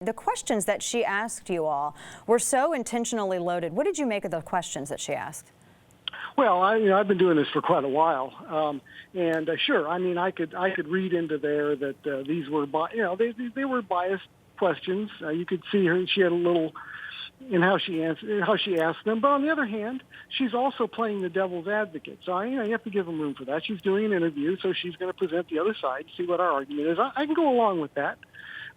The questions that she asked you all were so intentionally loaded. What did you make of the questions that she asked? Well, I've been doing this for quite a while, and sure, I mean, I could read into there that these were, they were biased questions. You could see her; she had a little in how she asked them. But on the other hand, she's also playing the devil's advocate. So you have to give them room for that. She's doing an interview, so she's going to present the other side, see what our argument is. I can go along with that.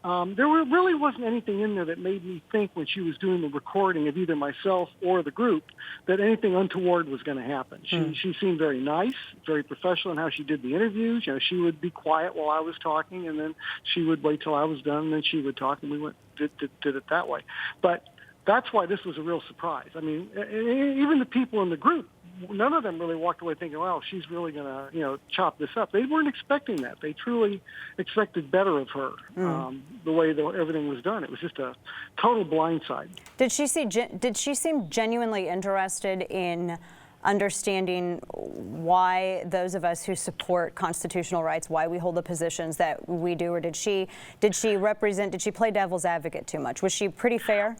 Really wasn't anything in there that made me think when she was doing the recording of either myself or the group that anything untoward was going to happen. She seemed very nice, very professional in how she did the interviews. She would be quiet while I was talking, and then she would wait till I was done, and then she would talk, and we did it that way. But that's why this was a real surprise. I mean, even the people in the group, none of them really walked away thinking, well, she's really going to, chop this up. They weren't expecting that. They truly expected better of her, the way everything was done. It was just a total blindside. Did she seem genuinely interested in understanding why those of us who support constitutional rights, why we hold the positions that we do, or did she play devil's advocate too much? Was she pretty fair?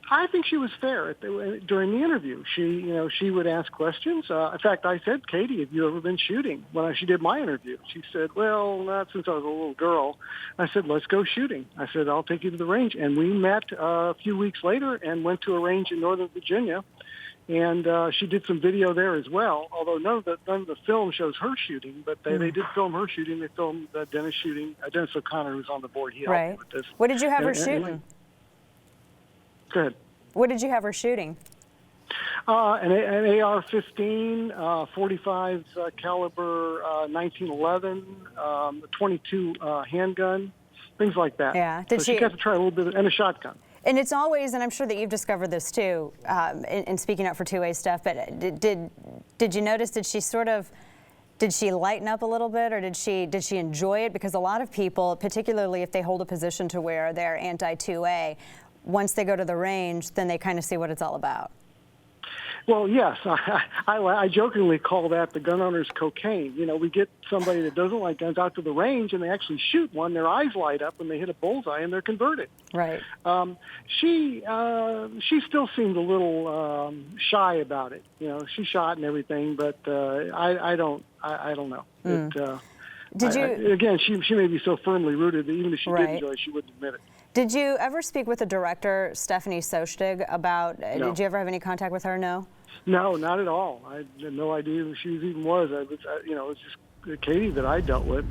I think she was fair during the interview. She would ask questions. In fact, I said, "Katie, have you ever been shooting?" When she did my interview, she said, "Well, not since I was a little girl." I said, "Let's go shooting." I said, "I'll take you to the range." And we met a few weeks later and went to a range in Northern Virginia. And she did some video there as well, although none of the film shows her shooting, but they did film her shooting. They filmed Dennis shooting. Dennis O'Connor, who's on the board, he helped me with this. What did you have her shooting? Go ahead. What did you have her shooting? An AR-15, 45 caliber 1911, a 22 handgun, things like that. Yeah. So she got to try a little bit, and a shotgun. And it's always, and I'm sure that you've discovered this too, in speaking out for two-way stuff, but did you notice, did she lighten up a little bit, or did she enjoy it? Because a lot of people, particularly if they hold a position to where they're anti-2A, once they go to the range, then they kind of see what it's all about. Well, yes, I jokingly call that the gun owner's cocaine. We get somebody that doesn't like guns out to the range, and they actually shoot one. Their eyes light up, and they hit a bullseye, and they're converted. Right. She still seemed a little shy about it. She shot and everything, but I don't know. Again, she may be so firmly rooted that even if she did enjoy it, she wouldn't admit it. Did you ever speak with the director, Stephanie Sochtig, about, No. Did you ever have any contact with her? No? No, not at all. I had no idea who she even was. It was just Katie that I dealt with.